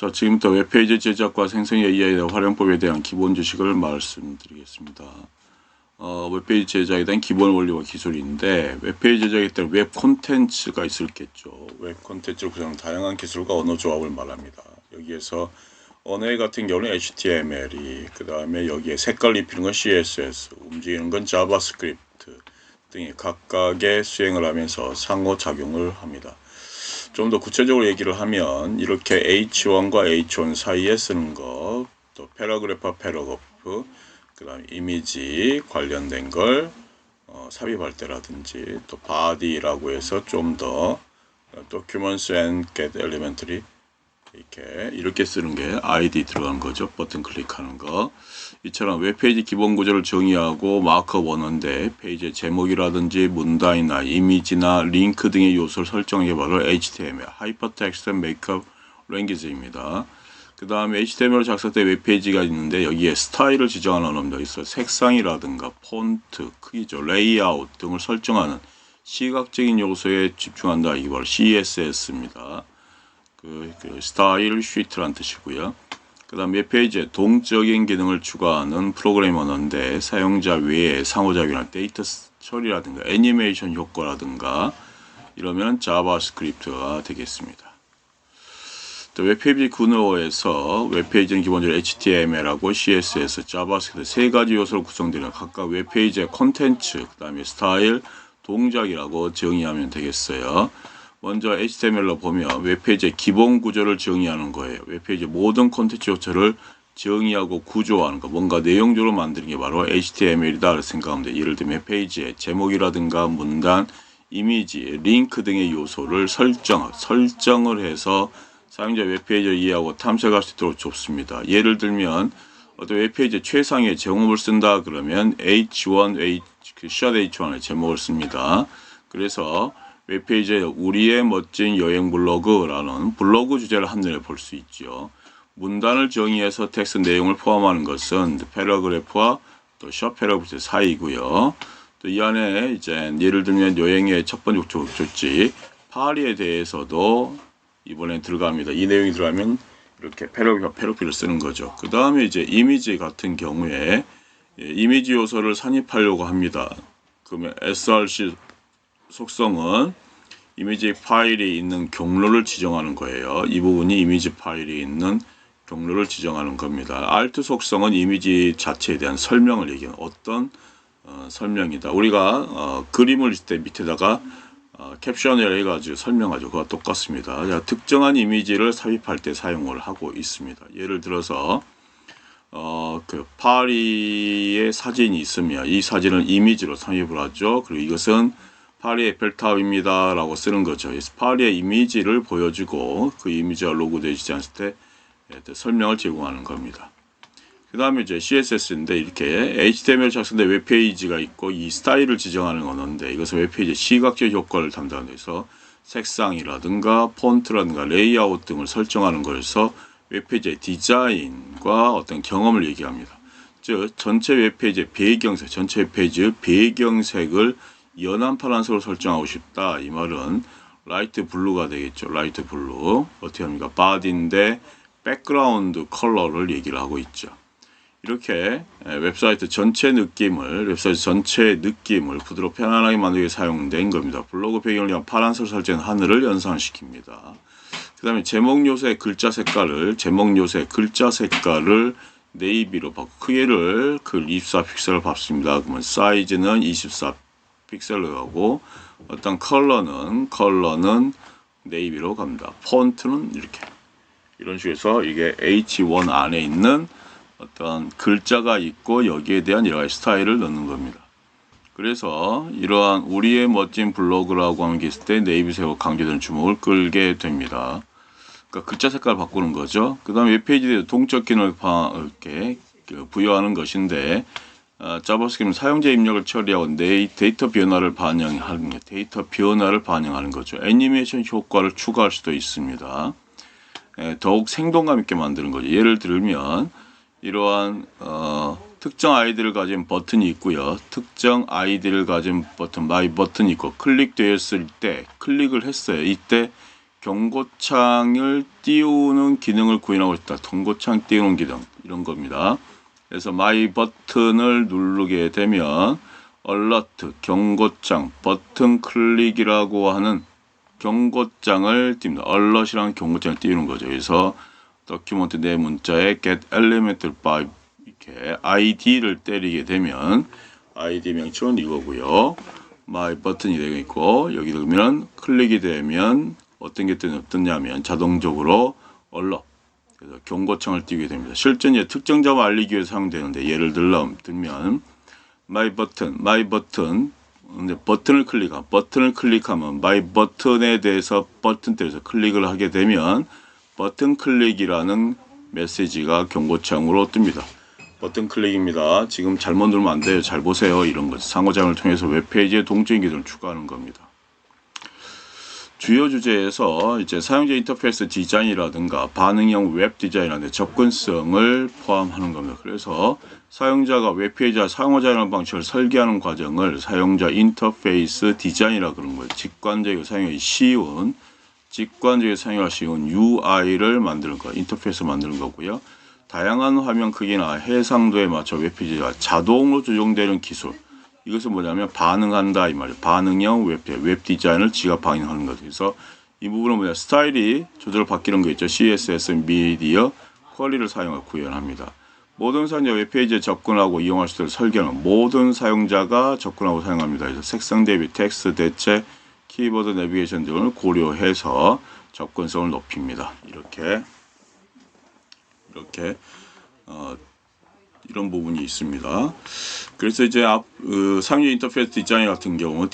자, 지금부터 웹페이지 제작과 생성 AI의 활용법에 대한 기본 지식을 말씀드리겠습니다. 웹페이지 제작에 대한 기본 원리와 기술인데, 웹페이지 제작에 따른 웹 콘텐츠가 있을겠죠. 웹 콘텐츠를 구성하는 다양한 기술과 언어 조합을 말합니다. 여기에서 언어 같은 경우는 HTML이, 그 다음에 여기에 색깔 입히는 건 CSS, 움직이는 건 자바스크립트 등이 각각의 수행을 하면서 상호작용을 합니다. 좀 더 구체적으로 얘기를 하면 이렇게 H1과 H1 사이에 쓰는 것, 또 패러그래프와 패러그래프, 그 다음에 이미지 관련된 걸 삽입할 때라든지, 또 body라고 해서 좀 더 documents and get elementary 이렇게 쓰는 게 ID 들어가는 거죠. 버튼 클릭하는 거. 이처럼 웹페이지 기본 구조를 정의하고 마크업 원어인데, 페이지의 제목이라든지 문단이나 이미지나 링크 등의 요소를 설정하는 게 바로 HTML, Hypertext Markup Language입니다. 그 다음에 HTML 작성 때 웹페이지가 있는데, 여기에 스타일을 지정하는 언어입니다. 여기서 색상이라든가 폰트, 크기죠, 레이아웃 등을 설정하는 시각적인 요소에 집중한다. 이게 바로 CSS입니다. 그 스타일 슈이트란 뜻이고요. 그 다음 웹페이지에 동적인 기능을 추가하는 프로그램 언어인데, 사용자 외에 상호작용할 데이터 처리라든가 애니메이션 효과라든가 이러면 자바스크립트가 되겠습니다. 또 웹페이지 구조에서 웹페이지는 기본적으로 HTML하고 CSS, 자바스크립트 세 가지 요소로 구성되는 각각 웹페이지의 콘텐츠, 그 다음에 스타일, 동작이라고 정의하면 되겠어요. 먼저 HTML로 보면 웹페이지의 기본 구조를 정의하는 거예요. 웹페이지 모든 콘텐츠 요소를 정의하고 구조하는 거, 뭔가 내용적으로 만드는 게 바로 HTML이다 생각하면 돼요. 예를 들면 페이지의 제목이라든가 문단, 이미지, 링크 등의 요소를 설정을 해서 사용자 웹페이지를 이해하고 탐색할 수 있도록 좁습니다. 예를 들면 어떤 웹페이지에 최상의 제목을 쓴다 그러면 H1, H1의 제목을 씁니다. 그래서 웹페이지에 우리의 멋진 여행 블로그라는 블로그 주제를 한눈에 볼 수 있죠. 문단을 정의해서 텍스트 내용을 포함하는 것은 패러그래프와 또 셔 패러그래프 사이고요. 또 이 안에 이제 예를 들면 여행의 첫 번째 목적지 파리에 대해서도 이번에 들어갑니다. 이 내용이 들어가면 이렇게 패러그래프를 쓰는 거죠. 그 다음에 이제 이미지 같은 경우에 이미지 요소를 산입하려고 합니다. 그러면 src 속성은 이미지 파일이 있는 경로를 지정하는 거예요. 이 부분이 이미지 파일이 있는 경로를 지정하는 겁니다. alt 속성은 이미지 자체에 대한 설명을 얘기하는 어떤 설명이다. 우리가 그림을 있을 때 밑에다가 캡션을 해가지고 설명하죠. 그와 똑같습니다. 자, 특정한 이미지를 삽입할 때 사용을 하고 있습니다. 예를 들어서 그 파리의 사진이 있으면 이 사진을 이미지로 삽입을 하죠. 그리고 이것은 파리 에펠탑입니다 라고 쓰는 거죠. 파리의 이미지를 보여주고 그 이미지가 로그되지 않을 때 설명을 제공하는 겁니다. 그 다음에 이제 CSS인데, 이렇게 HTML 작성된 웹페이지가 있고 이 스타일을 지정하는 언어인데, 이것은 웹페이지의 시각적 효과를 담당하는 데서 색상이라든가 폰트라든가 레이아웃 등을 설정하는 거여서 웹페이지의 디자인과 어떤 경험을 얘기합니다. 즉 전체 웹페이지의 배경색, 전체 웹페이지의 배경색을 연한 파란색으로 설정하고 싶다. 이 말은 라이트 블루가 되겠죠. 라이트 블루. 어떻게 합니까? 바디인데 백그라운드 컬러를 얘기를 하고 있죠. 이렇게 웹사이트 전체의 느낌을 부드럽고 편안하게 만들기 위해 사용된 겁니다. 블로그 배경을 위한 파란색으로 설정한 하늘을 연상시킵니다. 그 다음에 제목 요소의 글자 색깔을 네이비로 바꾸고 크기를 24픽셀을 받습니다. 그러면 사이즈는 24 픽셀로 가고, 어떤 컬러는 네이비로 갑니다. 폰트는 이런 식으로 해서 이게 H1 안에 있는 어떤 글자가 있고 여기에 대한 여러 가지 스타일을 넣는 겁니다. 그래서 이러한 우리의 멋진 블로그라고 하는 게 있을 때 네이비색으로 강조되는 주목을 끌게 됩니다. 그러니까 글자 색깔을 바꾸는 거죠. 그 다음에 웹페이지에 동적 기능을 이렇게 부여하는 것인데, 자바스크립트는 사용자 입력을 처리하고 데이터 변화를 반영하는 거죠. 애니메이션 효과를 추가할 수도 있습니다. 더욱 생동감 있게 만드는 거죠. 예를 들면 이러한 특정 아이디를 가진 버튼이 있고요. 특정 아이디를 가진 버튼, 마이 버튼이 있고 클릭되었을 때 클릭을 했어요. 이때 경고창을 띄우는 기능을 구현하고 싶다. 경고창 띄우는 기능 이런 겁니다. 그래서 마이 버튼을 누르게 되면 얼러트 경고창 버튼 클릭이라고 하는 경고장을 띄웁니다. 얼럿이라는 경고장을 띄우는 거죠. 그래서 도큐먼트 내 문자에 get element by 이렇게 id를 때리게 되면 id 명칭은 이거고요. my 버튼이 되어 있고 여기 넣으면 클릭이 되면 어떤 게 뜨냐면 자동적으로 얼럿 그래서 경고창을 띄우게 됩니다. 실제 이제 특정 점을 알리기 위해서 사용되는데 예를 들면 my 버튼 근데 버튼을 클릭하면 my 버튼에 대해서 버튼 때려서 클릭을 하게 되면 버튼 클릭이라는 메시지가 경고창으로 뜹니다. 버튼 클릭입니다. 지금 잘못 누르면 안 돼요. 잘 보세요. 이런 것 상호작용을 통해서 웹페이지에 동적인 기능을 추가하는 겁니다. 주요 주제에서 이제 사용자 인터페이스 디자인이라든가 반응형 웹 디자인이라든가 접근성을 포함하는 겁니다. 그래서 사용자가 웹페이지와 상호작용하는 방식을 설계하는 과정을 사용자 인터페이스 디자인이라고 그러는 거예요. 직관적이고 사용하기 쉬운 UI를 만드는 거, 인터페이스 만드는 거고요. 다양한 화면 크기나 해상도에 맞춰 웹페이지가 자동으로 조정되는 기술. 이것은 뭐냐면 반응한다 이 말이에요. 반응형 웹 디자인을 지가 반영하는 거죠. 그래서 이 부분은 뭐냐 스타일이 조절 바뀌는 거 있죠. CSS 미디어 퀄리를 사용하고 구현합니다. 모든 사용자 웹페이지에 접근하고 이용할 수 있도록 설계하는 모든 사용자가 접근하고 사용합니다. 그래서 색상 대비 텍스트 대체 키보드 내비게이션 등을 고려해서 접근성을 높입니다. 이렇게 이런 부분이 있습니다. 그래서 이제 사용자 인터페이스 디자인 같은 경우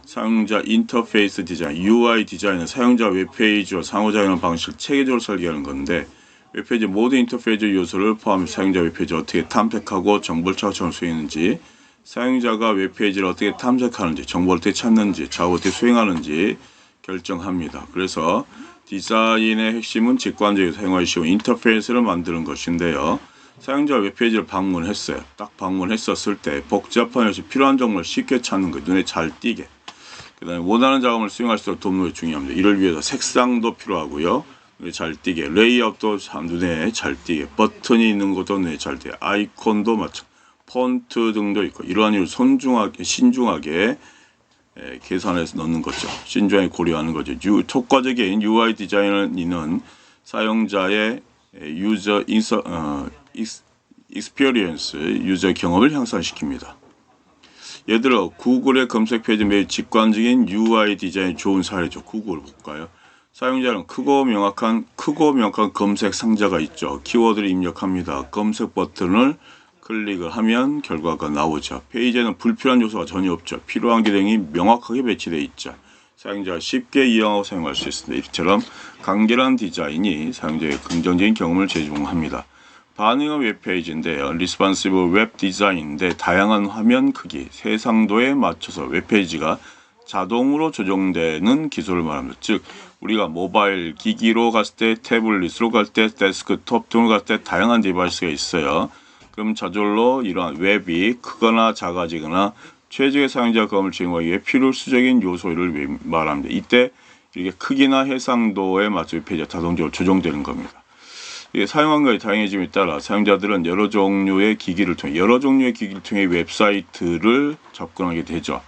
사용자 인터페이스 디자인, UI 디자인은 사용자 웹페이지와 상호작용하는 방식을 체계적으로 설계하는 건데 웹페이지 모든 인터페이스 요소를 포함해 사용자 웹페이지를 어떻게 탐색하고 정보를 차곡차곡 수행하는지 사용자가 웹페이지를 어떻게 탐색하는지 정보를 어떻게 찾는지 작업을 어떻게 수행하는지 결정합니다. 그래서 디자인의 핵심은 직관적이고 사용하기 쉬운 인터페이스를 만드는 것인데요. 사용자가 웹페이지를 방문했어요. 딱 방문했었을 때 복잡한 것이 필요한 정보를 쉽게 찾는 거 눈에 잘 띄게. 그 다음에 원하는 작업을 수행할 수 있도록 돕는 것이 중요합니다. 이를 위해서 색상도 필요하고요. 눈에 잘 띄게. 레이아웃도 눈에 잘 띄게. 버튼이 있는 것도 눈에 잘 띄게. 아이콘도 마찬가지. 폰트 등도 있고 이러한 이유 신중하게 계산해서 넣는 거죠. 신중하게 고려하는 거죠. 효과적인 UI 디자인은 사용자의 유저 익스피리언스 유저 경험을 향상시킵니다. 예를 들어 구글의 검색 페이지 매우 직관적인 UI 디자인이 좋은 사례죠. 구글을 볼까요? 사용자는 크고 명확한 검색 상자가 있죠. 키워드를 입력합니다. 검색 버튼을 클릭을 하면 결과가 나오죠. 페이지에는 불필요한 요소가 전혀 없죠. 필요한 기능이 명확하게 배치되어 있죠. 사용자가 쉽게 이용하고 사용할 수 있습니다. 이처럼 간결한 디자인이 사용자의 긍정적인 경험을 제공합니다. 반응형 웹페이지인데요. 리스폰시브 웹 디자인인데 다양한 화면 크기, 해상도에 맞춰서 웹페이지가 자동으로 조정되는 기술을 말합니다. 즉 우리가 모바일 기기로 갔을 때, 태블릿으로 갈 때, 데스크톱 등으로 갈 때 다양한 디바이스가 있어요. 그럼 저절로 이러한 웹이 크거나 작아지거나 최적의 사용자 경험을 제공하기 위해 필수적인 요소를 말합니다. 이때 이게 크기나 해상도에 맞춰 웹페이지가 자동적으로 조정되는 겁니다. 이게 사용한 것이 다양해짐에 따라 사용자들은 여러 종류의 기기를 통해 웹사이트를 접근하게 되죠.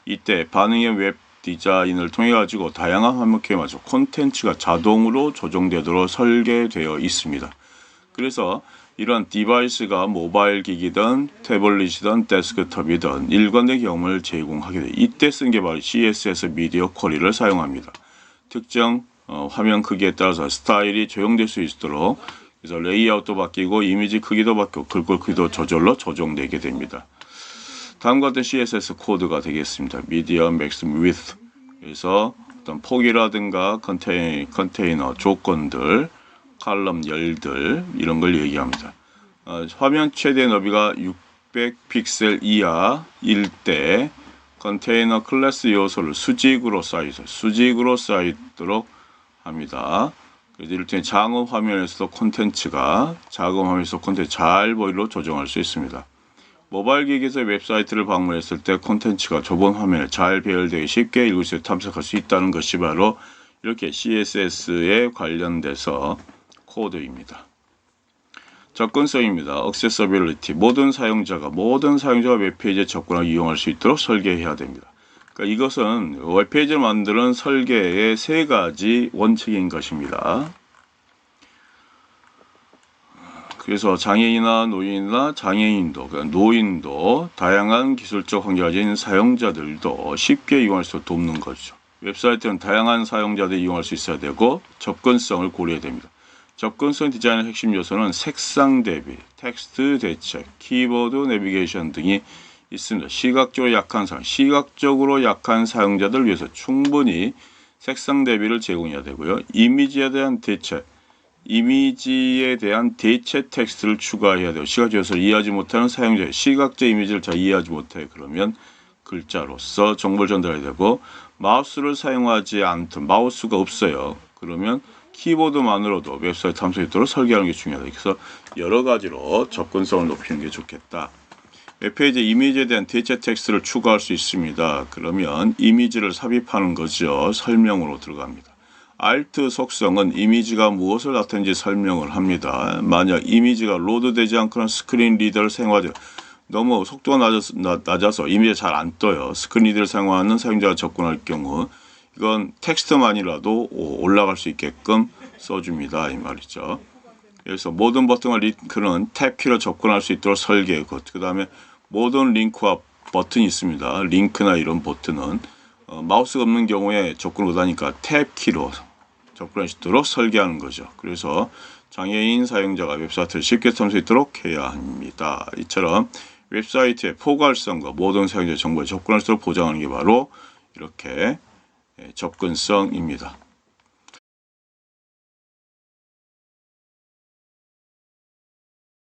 이때 반응형 웹 디자인을 통해 가지고 다양한 화면 크기에 맞춰 콘텐츠가 자동으로 조정되도록 설계되어 있습니다. 그래서 이러한 디바이스가 모바일 기기든 태블릿이든 데스크톱이든 일관된 경험을 제공하게 돼요. 이때 쓴 게 바로 CSS 미디어 퀄리를 사용합니다. 특정 화면 크기에 따라서 스타일이 조정될 수 있도록 그래서 레이아웃도 바뀌고 이미지 크기도 바뀌고 글꼴 크기도 저절로 조정되게 됩니다. 다음과 같은 CSS 코드가 되겠습니다. 미디어 맥시멈 위드 그래서 어떤 폭이라든가 컨테이너 조건들 칼럼 열들 이런 걸 얘기합니다. 화면 최대 너비가 600 픽셀 이하일 때 컨테이너 클래스 요소를 수직으로 쌓이도록 합니다. 그래서 이를테면 작은 화면에서도 콘텐츠가 잘 보이도록 조정할 수 있습니다. 모바일 기기에서 웹사이트를 방문했을 때 콘텐츠가 좁은 화면에 잘 배열되기 쉽게 읽을 수 있고 탐색할 수 있다는 것이 바로 이렇게 CSS에 관련돼서 코드입니다. 접근성입니다. Accessibility. 모든 사용자가 웹페이지에 접근하고 이용할 수 있도록 설계해야 됩니다. 그러니까 이것은 웹페이지를 만드는 설계의 세 가지 원칙인 것입니다. 그래서 장애인이나 노인이나 장애인도, 그러니까 노인도 다양한 기술적 환경을 가진 사용자들도 쉽게 이용할 수 있도록 돕는 거죠. 웹사이트는 다양한 사용자들이 이용할 수 있어야 되고 접근성을 고려해야 됩니다. 접근성 디자인의 핵심 요소는 색상 대비, 텍스트 대책, 키보드 내비게이션 등이 있습니다. 시각적으로 약한 사용자들을 위해서 충분히 색상 대비를 제공해야 되고요. 이미지에 대한 대체 텍스트를 추가해야 되고, 시각적 요소를 이해하지 못하는 사용자, 시각적 이미지를 잘 이해하지 못해. 그러면 글자로서 정보를 전달해야 되고, 마우스를 사용하지 않든 마우스가 없어요. 그러면 키보드만으로도 웹사이트 탐색이 있도록 설계하는 게 중요하다. 그래서 여러 가지로 접근성을 높이는 게 좋겠다. 웹페이지 이미지에 대한 대체 텍스트를 추가할 수 있습니다. 그러면 이미지를 삽입하는 거죠. 설명으로 들어갑니다. Alt 속성은 이미지가 무엇을 나타내는지 설명을 합니다. 만약 이미지가 로드되지 않거나 스크린 리더를 사용하지 너무 속도가 낮아서 이미지가 잘 안 떠요. 스크린 리더를 사용하는 사용자가 접근할 경우 이건 텍스트만이라도 올라갈 수 있게끔 써줍니다. 이 말이죠. 그래서 모든 버튼과 링크는 탭키로 접근할 수 있도록 설계하고, 그 다음에 모든 링크와 버튼이 있습니다. 링크나 이런 버튼은 마우스가 없는 경우에 접근을 못하니까 탭키로 접근할 수 있도록 설계하는 거죠. 그래서 장애인 사용자가 웹사이트를 쉽게 탐색할 수 있도록 해야 합니다. 이처럼 웹사이트의 포괄성과 모든 사용자 정보에 접근할 수 있도록 보장하는 게 바로 이렇게 접근성입니다.